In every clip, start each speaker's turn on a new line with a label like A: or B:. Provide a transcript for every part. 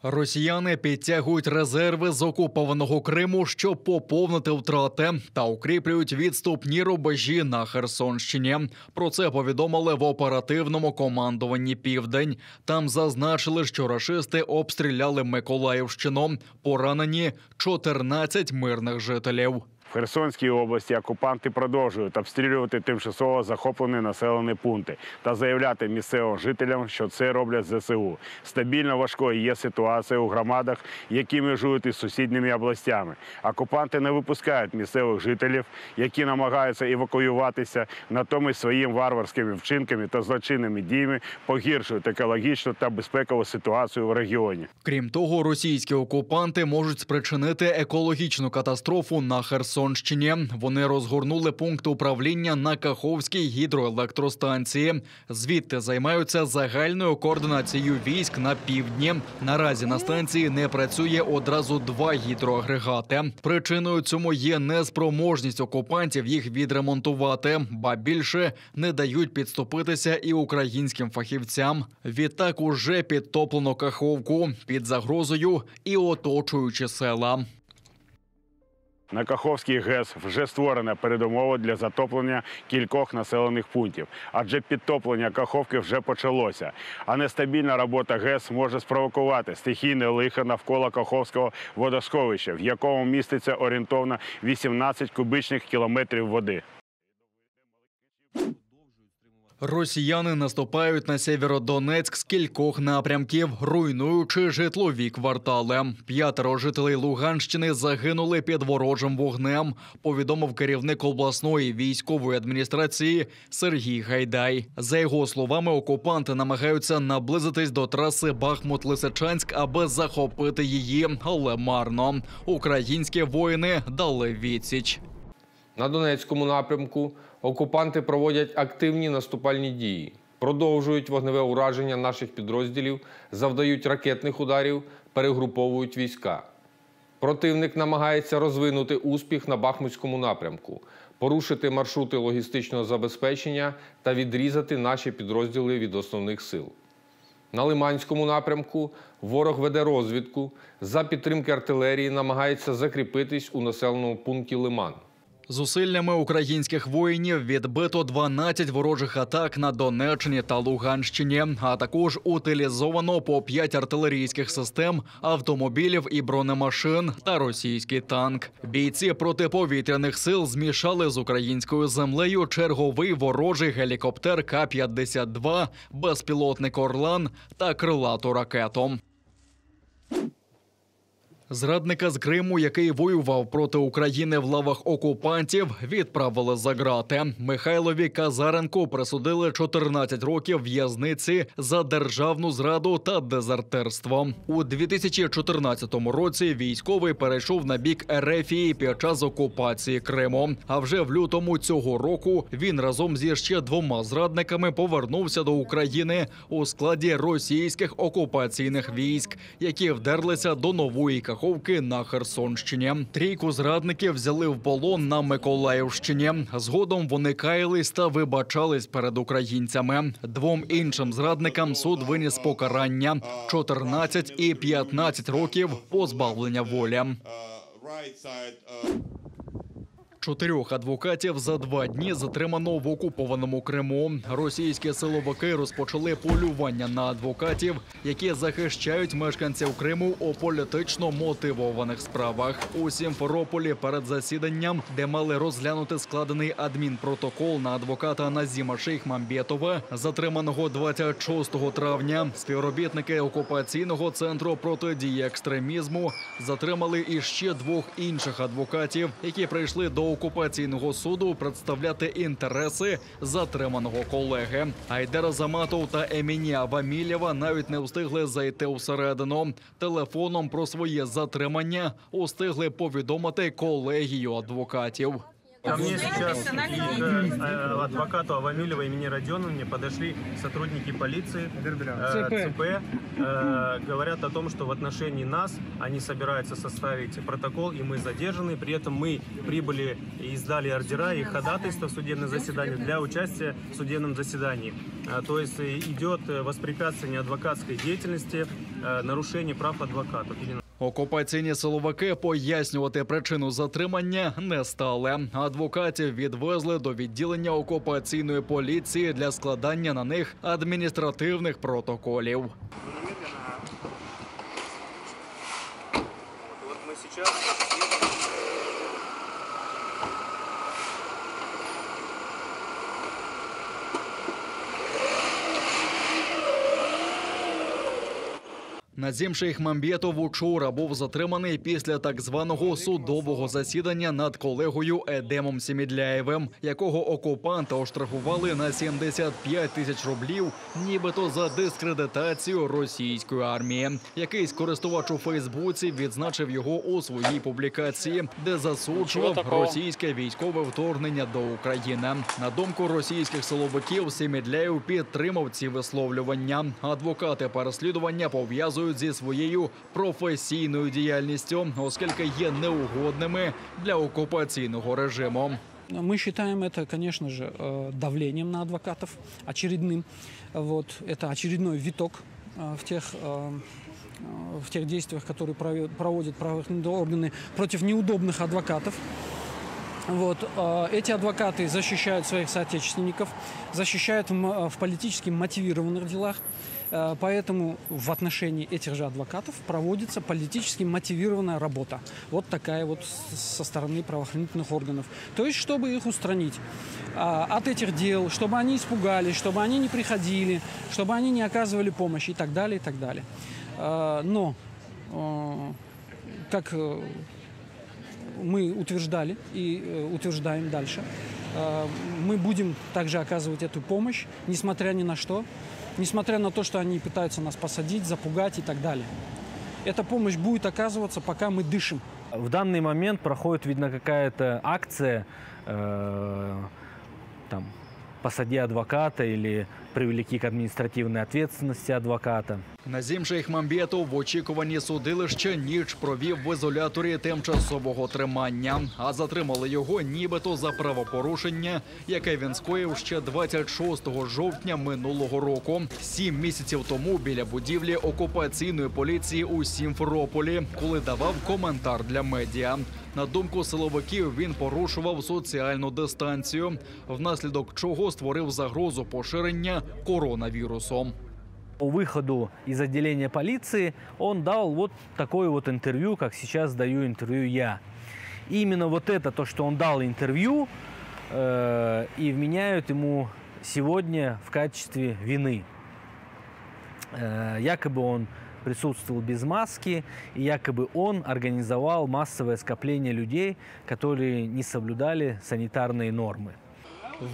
A: Росіяни підтягують резерви з окупованого Криму, щоб поповнити втрати та укріплюють відступні рубежі на Херсонщині. Про це повідомили в оперативному командуванні «Південь». Там зазначили, що рашисти обстріляли Миколаївщину. Поранені 14 мирних жителів.
B: В Херсонській області окупанти продовжують обстрілювати тимчасово захоплені населені пункти та заявляти місцевим жителям, що це роблять ЗСУ. Стабільно важкою є ситуація у громадах, які межують із сусідніми областями. Окупанти не випускають місцевих жителів, які намагаються евакуюватися, натомість своїми варварськими вчинками та злочинними діями погіршують екологічну та безпекову ситуацію в регіоні.
A: Крім того, російські окупанти можуть спричинити екологічну катастрофу на Херсонщині. Вони розгорнули пункт управління на Каховській гідроелектростанції. Звідти займаються загальною координацією військ на півдні. Наразі на станції не працює одразу 2 гідроагрегати. Причиною цьому є неспроможність окупантів їх відремонтувати, ба більше не дають підступитися і українським фахівцям. Відтак уже підтоплено Каховку, під загрозою і оточуючі села.
B: На Каховській ГЕС вже створена передумова для затоплення кількох населених пунктів, адже підтоплення Каховки вже почалося. А нестабільна робота ГЕС може спровокувати стихійне лихо навколо Каховського водосховища, в якому міститься орієнтовно 18 кубічних кілометрів води.
A: Росіяни наступають на Сєвєродонецьк з кількох напрямків, руйнуючи житлові квартали. 5 жителей Луганщини загинули під ворожим вогнем, повідомив керівник обласної військової адміністрації Сергій Гайдай. За його словами, окупанти намагаються наблизитись до траси Бахмут-Лисичанськ, аби захопити її, але марно. Українські воїни дали відсіч.
C: На Донецькому напрямку окупанти проводять активні наступальні дії, продовжують вогневе ураження наших підрозділів, завдають ракетних ударів, перегруповують війська. Противник намагається розвинути успіх на Бахмутському напрямку, порушити маршрути логістичного забезпечення та відрізати наші підрозділи від основних сил. На Лиманському напрямку ворог веде розвідку, за підтримки артилерії намагається закріпитись у населеному пункті Лиман.
A: Зусиллями українських воїнів відбито 12 ворожих атак на Донеччині та Луганщині, а також утилізовано по 5 артилерійських систем, автомобілів і бронемашин та російський танк. Бійці протиповітряних сил змішали з українською землею черговий ворожий гелікоптер К-52, безпілотник «Орлан» та крилату ракету. Зрадника з Криму, який воював проти України в лавах окупантів, відправили за ґрати. Михайлові Казаренку присудили 14 років в'язниці за державну зраду та дезертирство. У 2014 році військовий перейшов на бік Ерефії під час окупації Криму. А вже в лютому цього року він разом зі ще 2 зрадниками повернувся до України у складі російських окупаційних військ, які вдерлися до Нової Каховки на Херсонщині. 3 зрадників взяли в полон на Миколаївщині. Згодом вони каялись та вибачались перед українцями. 2 іншим зрадникам суд виніс покарання – 14 і 15 років позбавлення волі. 4 адвокатів за 2 дні затримано в окупованому Криму. Російські силовики розпочали полювання на адвокатів, які захищають мешканців Криму у політично мотивованих справах. У Сімферополі перед засіданням, де мали розглянути складений адмінпротокол на адвоката Назіма Шейхмамбетова, затриманого 26 травня, співробітники окупаційного центру протидії екстремізму затримали іще 2 інших адвокатів, які прийшли до окупаційного суду представляти інтереси затриманого колеги. Айдер Заматов та Емінія Вамілєва навіть не встигли зайти усередину. Телефоном про своє затримання встигли повідомити колегію адвокатів.
D: Ко мне сейчас и к адвокату Авамилева имени Родионовне подошли сотрудники полиции, ЦП, говорят о том, что в отношении нас они собираются составить протокол, и мы задержаны. При этом мы прибыли и издали ордера и ходатайство в судебном заседании для участия в судебном заседании. То есть идет воспрепятствование адвокатской деятельности, нарушение прав адвокатов.
A: Окупаційні силовики пояснювати причину затримання не стали. Адвокатів відвезли до відділення окупаційної поліції для складання на них адміністративних протоколів. Назім Шейхмамбетов учора був затриманий після так званого судового засідання над колегою Едемом Сімідляєвим, якого окупанти оштрафували на 75 тисяч рублів, нібито за дискредитацію російської армії. Якийсь користувач у Фейсбуці відзначив його у своїй публікації, де засуджував російське військове вторгнення до України. На думку російських силовиків, Сімідляєв підтримав ці висловлювання. Адвокати переслідування пов'язують зі своєю професійною діяльністю, оскільки є неугодними для окупаційного режиму.
E: Мы считаем это, конечно же, давлением на адвокатов очередным. Это очередной виток в тех действиях, которые проводят правоохранительные органы против неудобных адвокатов. Эти адвокаты защищают своих соотечественников, защищают в политически мотивированных делах. Поэтому в отношении этих же адвокатов проводится политически мотивированная работа. Вот такая вот со стороны правоохранительных органов. То есть, чтобы их устранить от этих дел, чтобы они испугались, чтобы они не приходили, чтобы они не оказывали помощь и так далее, и так далее. Но, как мы утверждали и утверждаем дальше, мы будем также оказывать эту помощь, несмотря ни на что. Несмотря на то, что они пытаются нас посадить, запугать и так далее. Эта помощь будет оказываться, пока мы дышим.
F: В данный момент проходит, видно, какая-то акция, посади адвоката или привлеки к адміністративній відповідальності адвоката.
A: Назім Шейхмамбетов в очікуванні судилища ніч провів в ізоляторі тимчасового тримання, а затримали його нібито за правопорушення, яке він скоїв ще 26 жовтня минулого року, 7 місяців тому біля будівлі окупаційної поліції у Сімферополі, коли давав коментар для медіа. На думку силовиків, він порушував соціальну дистанцію, внаслідок чого створив загрозу поширення коронавірусом.
F: По выходу из отделения полиции он дал вот такое вот интервью, как сейчас даю интервью я. И именно вот это, то, что он дал интервью, и вменяют ему сегодня в качестве вины. Якобы он присутствовал без маски, и якобы он организовал массовое скопление людей, которые не соблюдали санитарные нормы.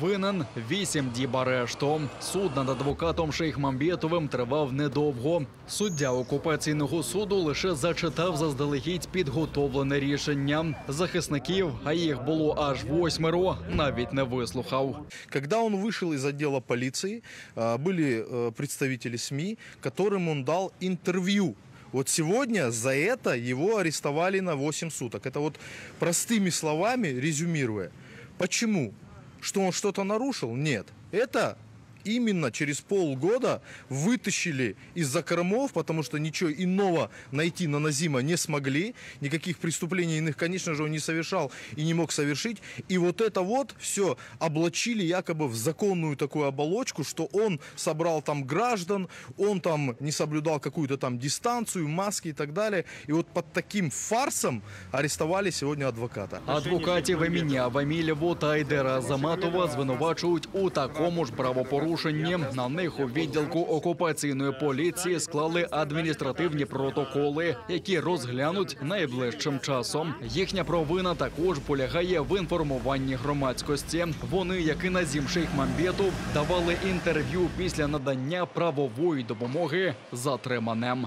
A: Винен 8 діб арешту. Суд над адвокатом Шейхмамбетовим тривав недовго. Суддя окупаційного суду лише зачитав заздалегідь підготовлене рішення. Захисників, а їх було аж 8, навіть не вислухав.
G: Когда он вышел из отдела полиции, были представители СМИ, которым он дал интервью. Вот сегодня за это его арестовали на 8 суток. Это вот простыми словами резюмируя. Почему? Что он что-то нарушил? Нет. Это именно через полгода вытащили из закромов, потому что ничего иного найти на Назима не смогли. Никаких преступлений иных, конечно же, он не совершал и не мог совершить. И вот это вот все облачили якобы в законную такую оболочку, что он собрал там граждан, он там не соблюдал какую-то там дистанцию, маски и так далее. И вот под таким фарсом арестовали сегодня адвоката.
A: Адвокатів імені Авамілєву та Айдера Азаматова звинувачують у такому ж правопорушенні. На них у відділку окупаційної поліції склали адміністративні протоколи, які розглянуть найближчим часом. Їхня провина також полягає в інформуванні громадськості. Вони, як і Назім Шейхмамбетов, давали інтерв'ю після надання правової допомоги затриманим.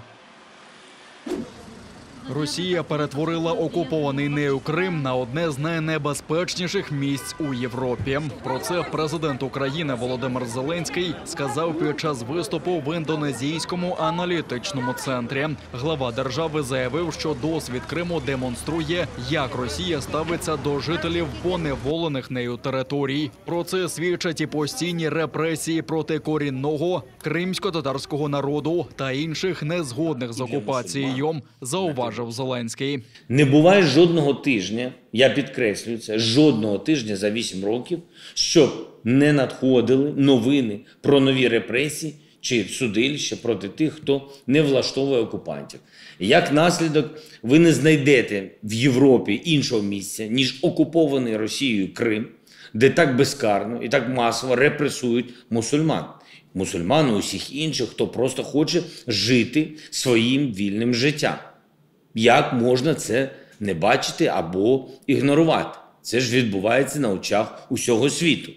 A: Росія перетворила окупований нею Крим на одне з найнебезпечніших місць у Європі. Про це президент України Володимир Зеленський сказав під час виступу в індонезійському аналітичному центрі. Глава держави заявив, що досвід Криму демонструє, як Росія ставиться до жителів поневолених нею територій. Про це свідчать і постійні репресії проти корінного кримсько-татарського народу та інших незгодних з окупацією, зауважив Зеленський.
H: Не буває жодного тижня, я підкреслюю це, жодного тижня за 8 років, щоб не надходили новини про нові репресії чи судилища проти тих, хто не влаштовує окупантів. Як наслідок, ви не знайдете в Європі іншого місця, ніж окупований Росією Крим, де так безкарно і так масово репресують мусульман. Мусульман і усіх інших, хто просто хоче жити своїм вільним життям. Як можна це не бачити або ігнорувати? Це ж відбувається на очах усього світу.